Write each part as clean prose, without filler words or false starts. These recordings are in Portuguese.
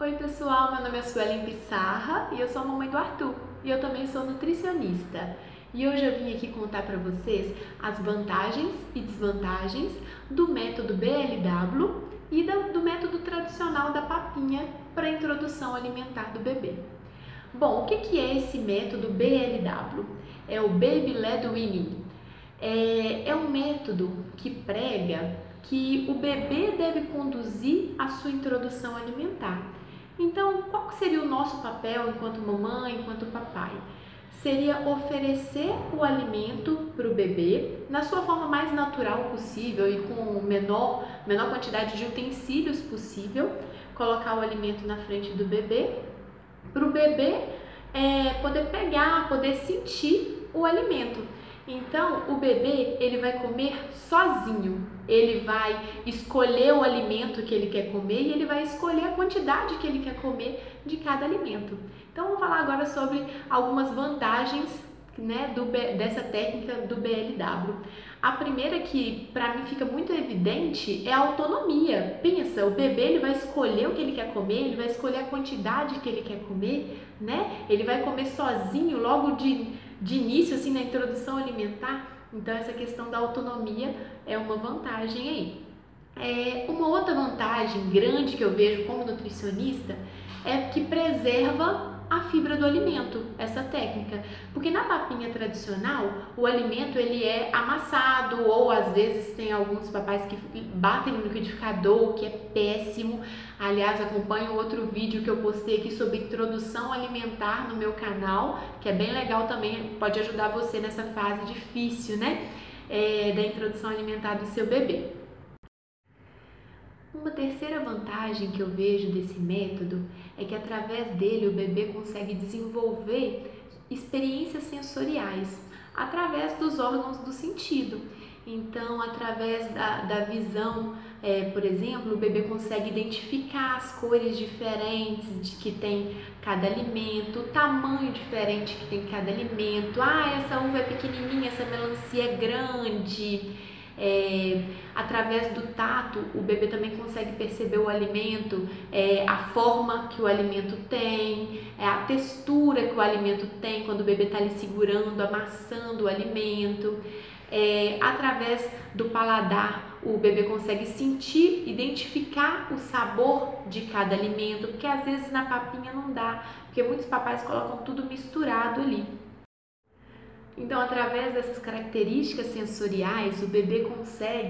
Oi pessoal, meu nome é Suelen Pissarra e eu sou a mamãe do Arthur e eu também sou nutricionista. E hoje eu vim aqui contar para vocês as vantagens e desvantagens do método BLW e do método tradicional da papinha para a introdução alimentar do bebê. Bom, o que é esse método BLW? É o Baby Led Weaning. É um método que prega que o bebê deve conduzir a sua introdução alimentar. Então, qual seria o nosso papel enquanto mamãe, enquanto papai? Seria oferecer o alimento para o bebê na sua forma mais natural possível e com menor quantidade de utensílios possível, colocar o alimento na frente do bebê, para o bebê poder pegar, poder sentir o alimento. Então, o bebê ele vai comer sozinho, ele vai escolher o alimento que ele quer comer e ele vai escolher a quantidade que ele quer comer de cada alimento. Então, vamos falar agora sobre algumas vantagens, né, dessa técnica do BLW. A primeira que para mim fica muito evidente é a autonomia. Pensa, o bebê ele vai escolher o que ele quer comer, ele vai escolher a quantidade que ele quer comer, né? Ele vai comer sozinho logo de início, assim, na introdução alimentar. Então essa questão da autonomia é uma vantagem aí. Uma outra vantagem grande que eu vejo como nutricionista é que preserva a fibra do alimento, essa técnica, porque na papinha tradicional o alimento ele é amassado ou às vezes tem alguns papais que batem no liquidificador, que é péssimo. Aliás, acompanhe o outro vídeo que eu postei aqui sobre introdução alimentar no meu canal, que é bem legal também, pode ajudar você nessa fase difícil, né, da introdução alimentar do seu bebê. Uma terceira vantagem que eu vejo desse método é que através dele o bebê consegue desenvolver experiências sensoriais através dos órgãos do sentido. Então, através da visão, por exemplo, o bebê consegue identificar as cores diferentes de que tem cada alimento, o tamanho diferente que tem cada alimento. Ah, essa uva é pequenininha, essa melancia é grande. Através do tato, o bebê também consegue perceber o alimento, a forma que o alimento tem, a textura que o alimento tem quando o bebê está ali segurando, amassando o alimento. Através do paladar, o bebê consegue sentir, identificar o sabor de cada alimento, porque às vezes na papinha não dá, porque muitos papais colocam tudo misturado ali. Então, através dessas características sensoriais, o bebê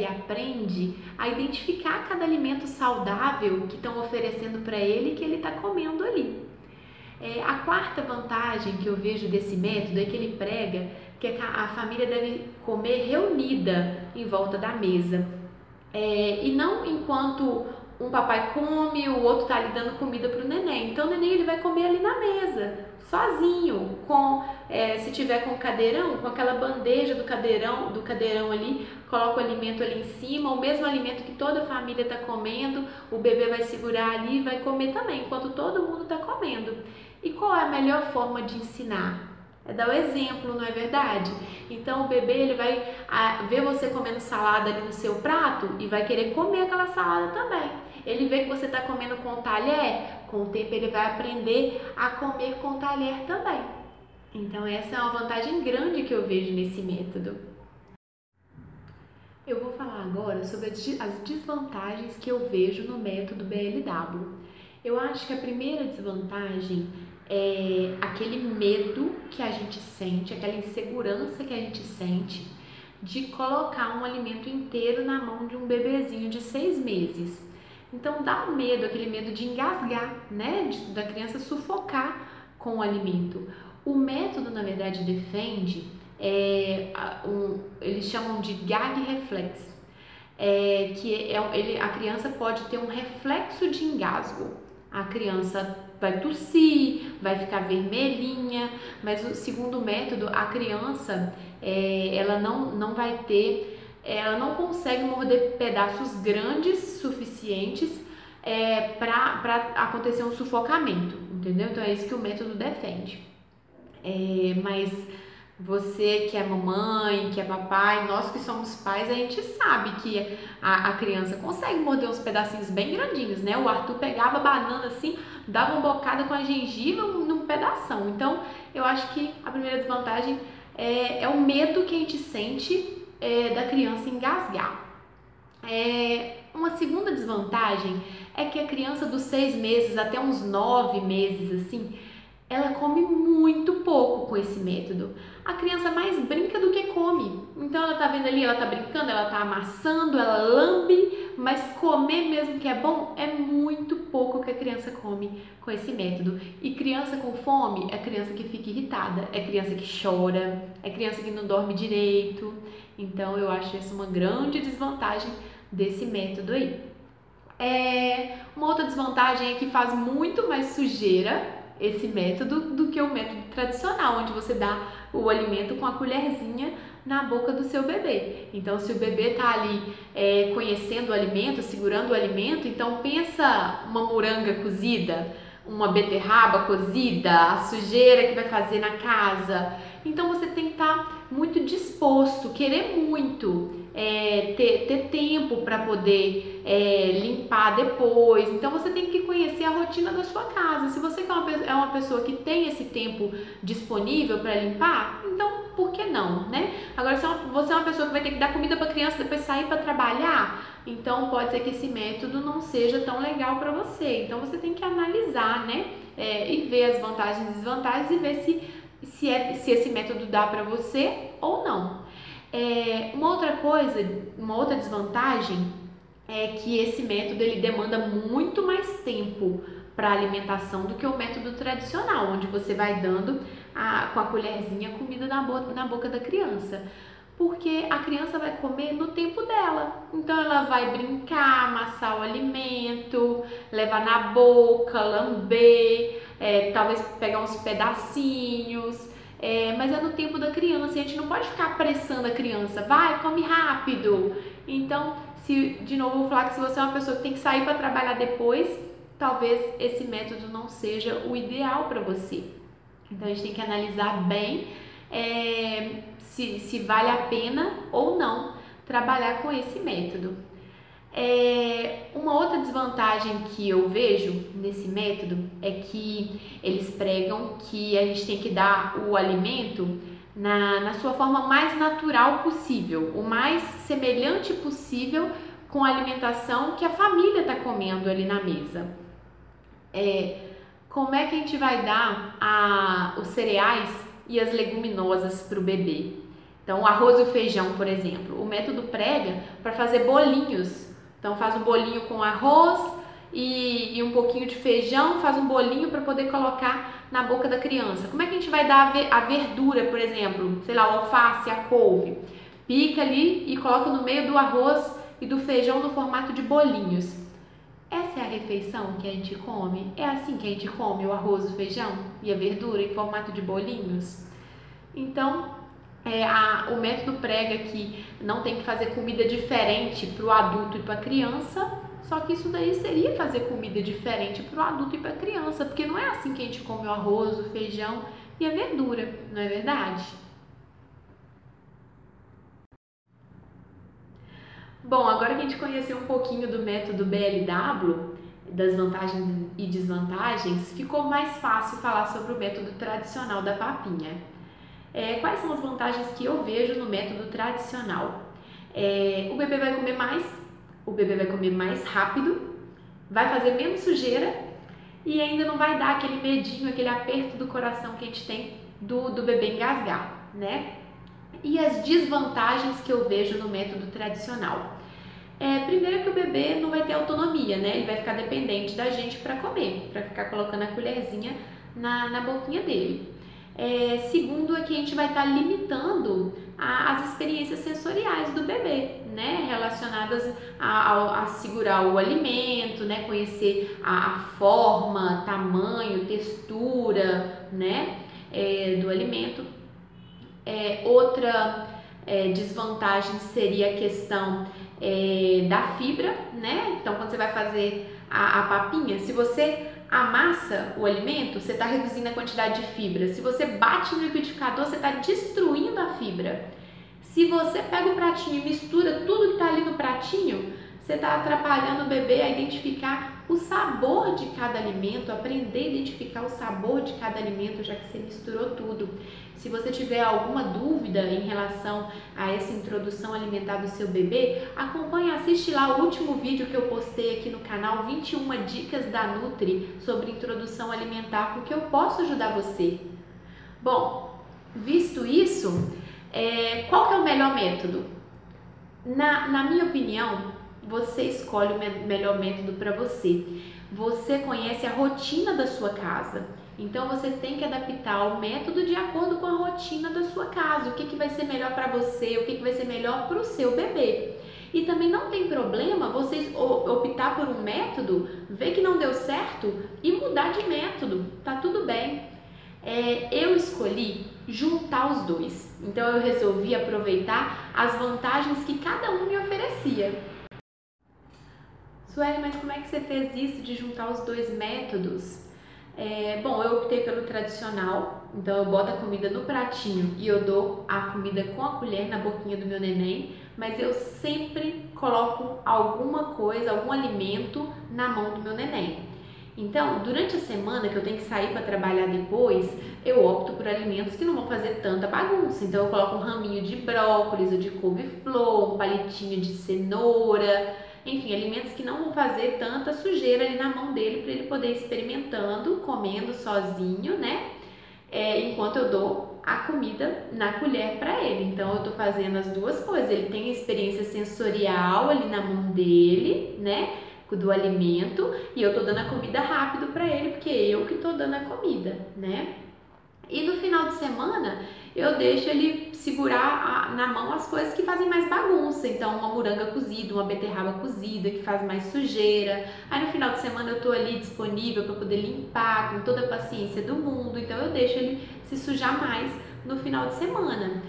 aprende a identificar cada alimento saudável que estão oferecendo para ele e que ele está comendo ali. A quarta vantagem que eu vejo desse método é que ele prega que a família deve comer reunida em volta da mesa. E não enquanto um papai come, o outro está ali dando comida para o neném. Então o neném ele vai comer ali na mesa, sozinho, se tiver com o cadeirão, com aquela bandeja do cadeirão ali, coloca o alimento ali em cima, o mesmo alimento que toda a família está comendo, o bebê vai segurar ali e vai comer também, enquanto todo mundo está comendo. E qual é a melhor forma de ensinar? É dar o exemplo, não é verdade? Então o bebê ele vai ver você comendo salada ali no seu prato e vai querer comer aquela salada também. Ele vê que você está comendo com talher, com o tempo ele vai aprender a comer com talher também. Então essa é uma vantagem grande que eu vejo nesse método. Eu vou falar agora sobre as desvantagens que eu vejo no método BLW. Eu acho que a primeira desvantagem é aquele medo que a gente sente, aquela insegurança que a gente sente de colocar um alimento inteiro na mão de um bebezinho de 6 meses. Então dá um medo, aquele medo de engasgar, né? Da criança sufocar com o alimento. O método, na verdade, defende, eles chamam de gag reflex, a criança pode ter um reflexo de engasgo. A criança vai tossir, vai ficar vermelhinha, mas segundo o método, a criança ela não vai ter, ela não consegue morder pedaços grandes suficientes para acontecer um sufocamento, entendeu? Então é isso que o método defende. Mas Você que é mamãe, que é papai, nós que somos pais, a gente sabe que a criança consegue morder uns pedacinhos bem grandinhos, né? O Arthur pegava a banana assim, dava uma bocada com a gengiva num pedação. Então, eu acho que a primeira desvantagem é o medo que a gente sente da criança engasgar. Uma segunda desvantagem é que a criança dos 6 meses até uns 9 meses, assim, ela come muito pouco com esse método. A criança mais brinca do que come. Então ela tá vendo ali, ela tá brincando, ela tá amassando, ela lambe, mas comer mesmo que é bom é muito pouco que a criança come com esse método. E criança com fome é criança que fica irritada, é criança que chora, é criança que não dorme direito. Então eu acho isso uma grande desvantagem desse método aí. Uma outra desvantagem é que faz muito mais sujeira esse método do que o método tradicional, onde você dá o alimento com a colherzinha na boca do seu bebê. Então, se o bebê está ali conhecendo o alimento, segurando o alimento, então pensa uma moranga cozida, uma beterraba cozida, a sujeira que vai fazer na casa. Então, você tem que estar muito disposto, querer muito, ter tempo para poder limpar depois. Então você tem que conhecer a rotina da sua casa. Se você é uma pessoa que tem esse tempo disponível para limpar, então por que não, né? Agora, se você é uma pessoa que vai ter que dar comida para a criança depois sair para trabalhar, então pode ser que esse método não seja tão legal para você. Então você tem que analisar, né? E ver as vantagens e desvantagens e ver se esse método dá para você ou não. Uma outra desvantagem é que esse método ele demanda muito mais tempo para alimentação do que o método tradicional, onde você vai dando com a colherzinha comida na boca da criança. Porque a criança vai comer no tempo dela. Então ela vai brincar, amassar o alimento, levar na boca, lamber, talvez pegar uns pedacinhos. Mas é no tempo da criança e a gente não pode ficar apressando a criança, vai, come rápido. Então, de novo, eu vou falar que se você é uma pessoa que tem que sair para trabalhar depois, talvez esse método não seja o ideal para você. Então, a gente tem que analisar bem se vale a pena ou não trabalhar com esse método. Uma outra desvantagem que eu vejo nesse método é que eles pregam que a gente tem que dar o alimento na sua forma mais natural possível, o mais semelhante possível com a alimentação que a família está comendo ali na mesa. Como é que a gente vai dar os cereais e as leguminosas para o bebê? Então, o arroz e o feijão, por exemplo, o método prega para fazer bolinhos. Então faz um bolinho com arroz e um pouquinho de feijão, faz um bolinho para poder colocar na boca da criança. Como é que a gente vai dar a verdura, por exemplo, sei lá, o alface, a couve? Pica ali e coloca no meio do arroz e do feijão no formato de bolinhos. Essa é a refeição que a gente come? É assim que a gente come o arroz, o feijão e a verdura em formato de bolinhos? Então, o método prega que não tem que fazer comida diferente para o adulto e para a criança, só que isso daí seria fazer comida diferente para o adulto e para a criança, porque não é assim que a gente come o arroz, o feijão e a verdura, não é verdade? Bom, agora que a gente conheceu um pouquinho do método BLW, das vantagens e desvantagens, ficou mais fácil falar sobre o método tradicional da papinha. Quais são as vantagens que eu vejo no método tradicional? O bebê vai comer mais, o bebê vai comer mais rápido, vai fazer menos sujeira e ainda não vai dar aquele medinho, aquele aperto do coração que a gente tem do bebê engasgar, né? E as desvantagens que eu vejo no método tradicional? Primeiro que o bebê não vai ter autonomia, né? Ele vai ficar dependente da gente para comer, para ficar colocando a colherzinha na boquinha dele. Segundo é que a gente vai estar limitando as experiências sensoriais do bebê, né, relacionadas a segurar o alimento, né, conhecer a forma, tamanho, textura, né, do alimento. Outra desvantagem seria a questão da fibra, né? Então, quando você vai fazer a papinha, se você amassa o alimento, você está reduzindo a quantidade de fibra. Se você bate no liquidificador, você está destruindo a fibra. Se você pega o pratinho e mistura tudo que está ali no pratinho, você está atrapalhando o bebê a identificar o sabor de cada alimento, aprender a identificar o sabor de cada alimento, já que você misturou tudo. Se você tiver alguma dúvida em relação a essa introdução alimentar do seu bebê, acompanhe, assiste lá o último vídeo que eu postei aqui no canal, 21 dicas da Nutri sobre introdução alimentar, porque eu posso ajudar você. Bom, visto isso, qual que é o melhor método? Na minha opinião, você escolhe o melhor método para você. Você conhece a rotina da sua casa, então você tem que adaptar o método de acordo com a rotina da sua casa. O que vai ser melhor para você, o que vai ser melhor para o seu bebê. E também não tem problema você optar por um método, ver que não deu certo e mudar de método, tá tudo bem. Eu escolhi juntar os dois, então eu resolvi aproveitar as vantagens que cada um me oferecia. Sueli, mas como é que você fez isso de juntar os dois métodos? Bom, eu optei pelo tradicional, então eu boto a comida no pratinho e eu dou a comida com a colher na boquinha do meu neném, mas eu sempre coloco alguma coisa, algum alimento na mão do meu neném. Então, durante a semana que eu tenho que sair para trabalhar depois, eu opto por alimentos que não vão fazer tanta bagunça. Então eu coloco um raminho de brócolis ou de couve-flor, um palitinho de cenoura, enfim, alimentos que não vão fazer tanta sujeira ali na mão dele para ele poder ir experimentando, comendo sozinho, né? Enquanto eu dou a comida na colher para ele. Então eu tô fazendo as duas coisas. Ele tem a experiência sensorial ali na mão dele, né? Do alimento, e eu tô dando a comida rápido para ele, porque eu que tô dando a comida, né? E no final de semana eu deixo ele segurar na mão as coisas que fazem mais bagunça. Então uma moranga cozida, uma beterraba cozida que faz mais sujeira. Aí no final de semana eu tô ali disponível para poder limpar com toda a paciência do mundo. Então eu deixo ele se sujar mais no final de semana.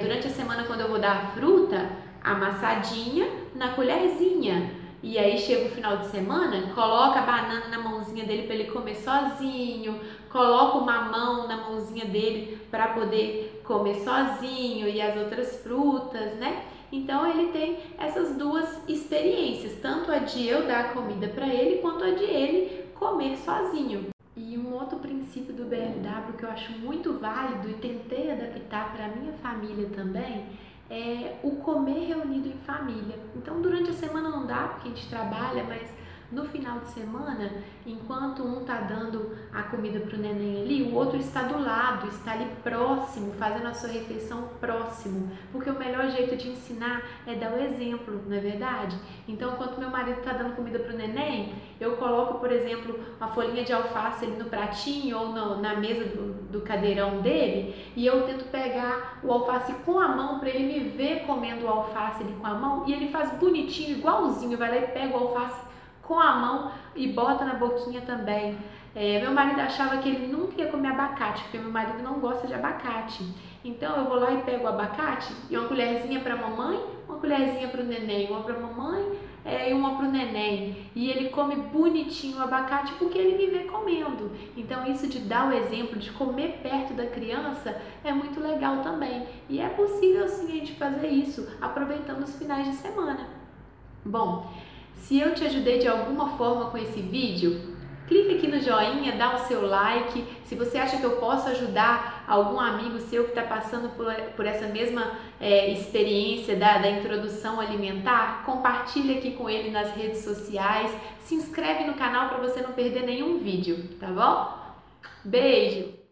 Durante a semana, quando eu vou dar a fruta amassadinha na colherzinha. E aí chega o final de semana, coloca a banana na mãozinha dele para ele comer sozinho, coloca o mamão na mãozinha dele para poder comer sozinho e as outras frutas, né? Então ele tem essas duas experiências, tanto a de eu dar a comida para ele, quanto a de ele comer sozinho. E um outro princípio do BLW que eu acho muito válido e tentei adaptar para a minha família também, é o comer reunido em família. Então durante a semana não dá porque a gente trabalha, mas no final de semana, enquanto um tá dando a comida pro neném ali, o outro está do lado, está ali próximo, fazendo a sua refeição próximo, porque o melhor jeito de ensinar é dar o exemplo, não é verdade? Então, enquanto meu marido tá dando comida pro neném, eu coloco, por exemplo, uma folhinha de alface ali no pratinho ou na mesa do cadeirão dele, e eu tento pegar o alface com a mão para ele me ver comendo o alface ali com a mão, e ele faz bonitinho, igualzinho, vai lá e pega o alface com a mão e bota na boquinha também. Meu marido achava que ele nunca ia comer abacate, porque meu marido não gosta de abacate. Então eu vou lá e pego o abacate e uma colherzinha para a mamãe, uma colherzinha para o neném, uma para a mamãe e uma para o neném. E ele come bonitinho o abacate porque ele me vê comendo. Então isso de dar o exemplo, de comer perto da criança é muito legal também. E é possível sim a gente fazer isso, aproveitando os finais de semana. Bom, se eu te ajudei de alguma forma com esse vídeo, clica aqui no joinha, dá o seu like. Se você acha que eu posso ajudar algum amigo seu que está passando por essa mesma experiência da introdução alimentar, compartilha aqui com ele nas redes sociais. Se inscreve no canal para você não perder nenhum vídeo, tá bom? Beijo!